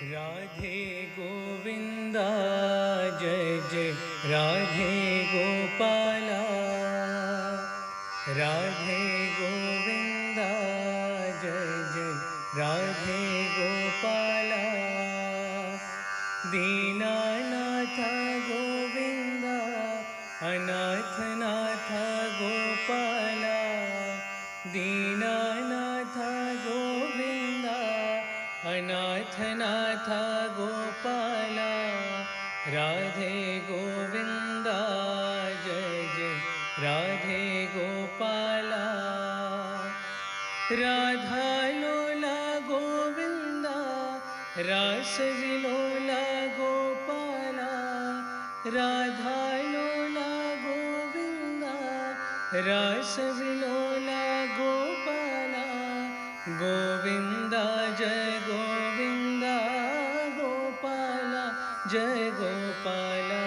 राधे गोविंदा जय जय राधे गोपाला, राधे गोविंदा जय जय राधे गोपाला, दीनानाथ गोविंदा अनाथ नाथ गोपाला, दीनानाथ गोविंदा अनाथ नाथ गोपाला, राधे गोविंदा जय जय राधे गोपाला, राधा लोला गोविंदा रास विलोला गोपाला, राधा लोला गोविंदा रास विलोला गोपाला, गोविंदा जय गोविंदा गोपाला जय गोपाला,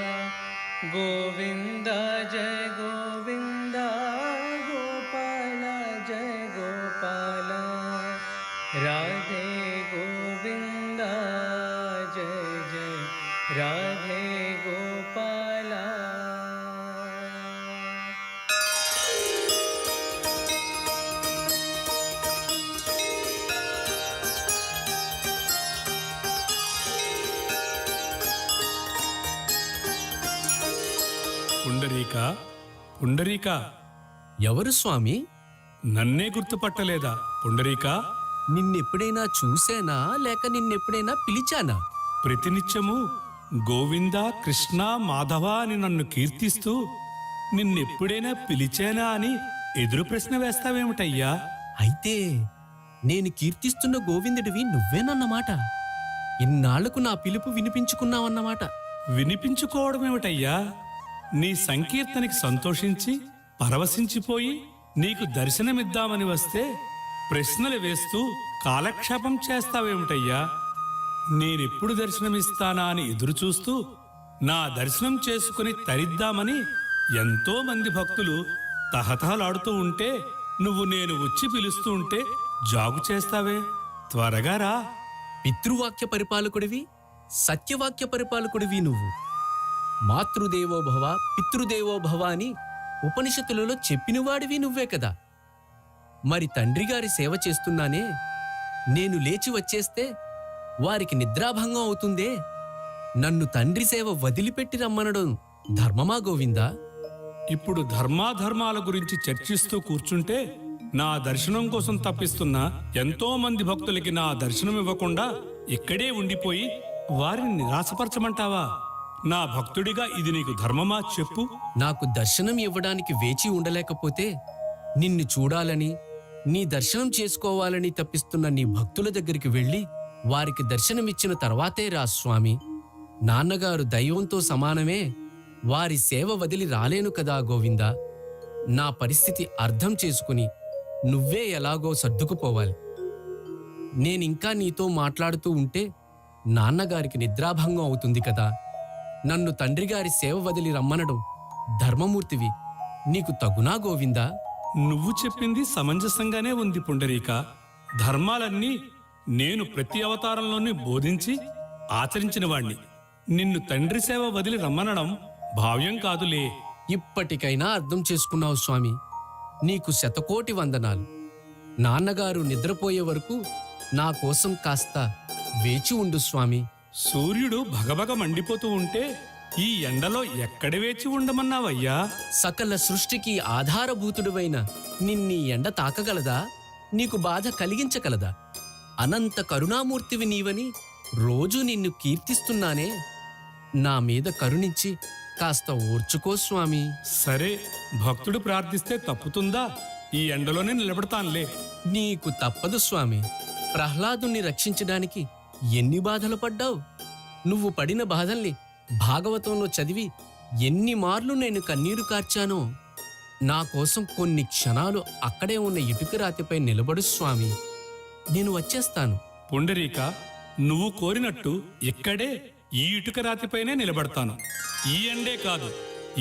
गोविंदा जय गोविंदा गोपाला जय गोपाला, राधे गोविंदा जय जय राधे गोपाला। పుండరీక పుండరీక, ఎవరు స్వామి? నన్నే గుర్తుపట్టలేదా పుండరీక? నిన్నెప్పుడైనా చూసేనా లేక నిన్నెప్పుడైనా పిలిచానా? ప్రతినిత్యము గోవింద కృష్ణ మాధవ అని నన్ను కీర్తిస్తూ నిన్నెప్పుడైనా పిలిచానా అని ఎదురు ప్రశ్న వేస్తావేమిటయ్యా? అయితే నేను కీర్తిస్తున్న గోవిందుడివి నువ్వేనన్నమాట. ఇన్నాళ్లకు నా పిలుపు వినిపించుకున్నావన్నమాట. వినిపించుకోవడమేమిటయ్యా? నీ సంకీర్తనకి సంతోషించి పరవశించిపోయి నీకు దర్శనమిద్దామని వస్తే ప్రశ్నలు వేస్తూ కాలక్షేపం చేస్తావేమిటయ్యా? నేనెప్పుడు దర్శనమిస్తానా అని ఎదురుచూస్తూ నా దర్శనం చేసుకుని తరిద్దామని ఎంతో మంది భక్తులు తహతహలాడుతూ ఉంటే నువ్వు నేను వచ్చి పిలుస్తూ ఉంటే జాగు చేస్తావే? త్వరగా రా. పితృవాక్య పరిపాలకుడివి, సత్యవాక్య పరిపాలకుడివి నువ్వు. మాతృదేవో భవ పితృదేవో భవ అని ఉపనిషత్తులలో చెప్పినవాడివి నువ్వే కదా. మరి తండ్రి గారి సేవ చేస్తున్నానే, నేను లేచి వచ్చేస్తే వారికి నిద్రాభంగం అవుతుందే. నన్ను తండ్రి సేవ వదిలిపెట్టి రమ్మనడం ధర్మమా గోవిందా? ఇప్పుడు ధర్మాధర్మాల గురించి చర్చిస్తూ కూర్చుంటే నా దర్శనం కోసం తప్పిస్తున్న ఎంతో మంది భక్తులకి నా దర్శనం ఇవ్వకుండా ఇక్కడే ఉండిపోయి వారిని నిరాశపరచమంటావా? నా భక్తుడిగా ఇది నీకు ధర్మమా చెప్పు. నాకు దర్శనం ఇవ్వడానికి వేచి ఉండలేకపోతే నిన్ను చూడాలని, నీ దర్శనం చేసుకోవాలని తప్పిస్తున్న నీ భక్తుల దగ్గరికి వెళ్ళి వారికి దర్శనమిచ్చిన తర్వాతే రా స్వామి. నాన్నగారు దైవంతో సమానమే, వారి సేవ వదిలి రాలేను కదా గోవిందా. నా పరిస్థితి అర్థం చేసుకుని నువ్వే ఎలాగో సర్దుకుపోవాలి. నేనింకా నీతో మాట్లాడుతూ ఉంటే నాన్నగారికి నిద్రాభంగం అవుతుంది కదా. నన్ను తండ్రిగారి సేవ వదిలి రమ్మనడం ధర్మమూర్తివి నీకు తగునా గోవిందా? నువ్వు చెప్పింది సమంజసంగానే ఉంది పుండరీక. ధర్మాలన్నీ నేను ప్రతి అవతారంలోనే బోధించి ఆచరించిన వాణ్ణి. నిన్ను తండ్రి సేవ వదిలి రమ్మనడం భావ్యం కాదులే. ఇప్పటికైనా అర్థం చేసుకున్నావు స్వామి. నీకు శతకోటి వందనాలు. నాన్నగారు నిద్రపోయే వరకు నా కోసం కాస్త వేచి ఉండు స్వామి. సూర్యుడు భగభగ మండిపోతూ ఉంటే ఈ ఎండలో ఎక్కడ వేచి ఉండమన్నావయ్యా? సకల సృష్టికి ఆధారభూతుడివైన నిన్నీ ఎండ తాకగలదా? నీకు బాధ కలిగించగలదా? అనంత కరుణామూర్తివి నీవని రోజూ నిన్ను కీర్తిస్తున్నానే. నా మీద కరుణించి కాస్త ఓర్చుకో స్వామి. సరే, భక్తుడు ప్రార్థిస్తే తప్పుతుందా? ఈ ఎండలోనే నిలబడతానులే. నీకు తప్పదు స్వామి. ప్రహ్లాదుణ్ణి రక్షించడానికి ఎన్ని బాధలు పడ్డావు? నువ్వు పడిన బాధల్ని భాగవతంలో చదివి ఎన్ని మార్లు నేను కన్నీరు కార్చానో. నా కోసం కొన్ని క్షణాలు అక్కడే ఉన్న ఇటుక రాతిపై నిలబడు స్వామి. నేను వచ్చేస్తాను. పుండరీక, నువ్వు కోరినట్టు ఇక్కడే ఈ ఇటుక రాతిపైనే నిలబడతాను. ఈ ఎండే కాదు,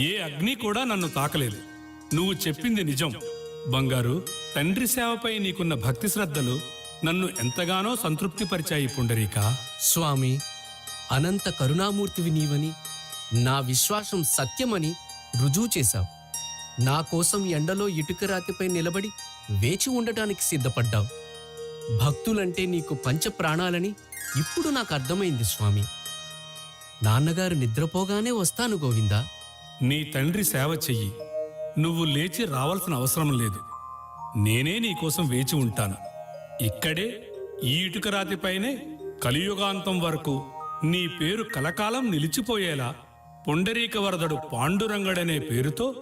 ఏ అగ్ని కూడా నన్ను తాకలేదు. నువ్వు చెప్పింది నిజం బంగారు. తండ్రి సేవపై నీకున్న భక్తి శ్రద్ధలు నన్ను ఎంతగానో సంతృప్తిపరిచాయి పుండరీక. స్వామి, అనంత కరుణామూర్తివి నీవని, నా విశ్వాసం సత్యమని రుజువు చేశావు. నా కోసం ఎండలో ఇటుక రాతిపై నిలబడి వేచి ఉండటానికి సిద్ధపడ్డావు. భక్తులంటే నీకు పంచ ప్రాణాలని ఇప్పుడు నాకు అర్థమైంది స్వామి. నాన్నగారు నిద్రపోగానే వస్తాను గోవిందా. నీ తండ్రి సేవ చెయ్యి. నువ్వు లేచి రావాల్సిన అవసరం లేదు. నేనే నీకోసం వేచి ఉంటాను. ఇక్కడే ఈ ఇటుక రాతిపైనే కలియుగాంతం వరకు నీ పేరు కలకాలం నిలిచిపోయేలా పుండరీక వరదడు పాండురంగడనే పేరుతో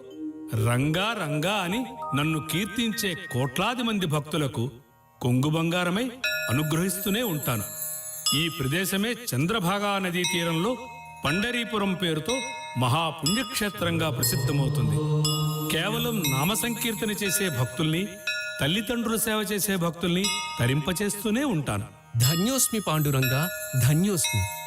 రంగా రంగా అని నన్ను కీర్తించే కోట్లాది మంది భక్తులకు కొంగు బంగారమై అనుగ్రహిస్తూనే ఉంటాను. ఈ ప్రదేశమే చంద్రభాగా నదీ తీరంలో పండరీపురం పేరుతో మహాపుణ్యక్షేత్రంగా ప్రసిద్ధమవుతుంది. కేవలం నామ సంకీర్తన చేసే భక్తుల్ని, తల్లిదండ్రుల సేవ చేసే భక్తుల్ని తరింపచేస్తూనే ఉంటాను. ధన్యోస్మి పాండురంగా, ధన్యోస్మి.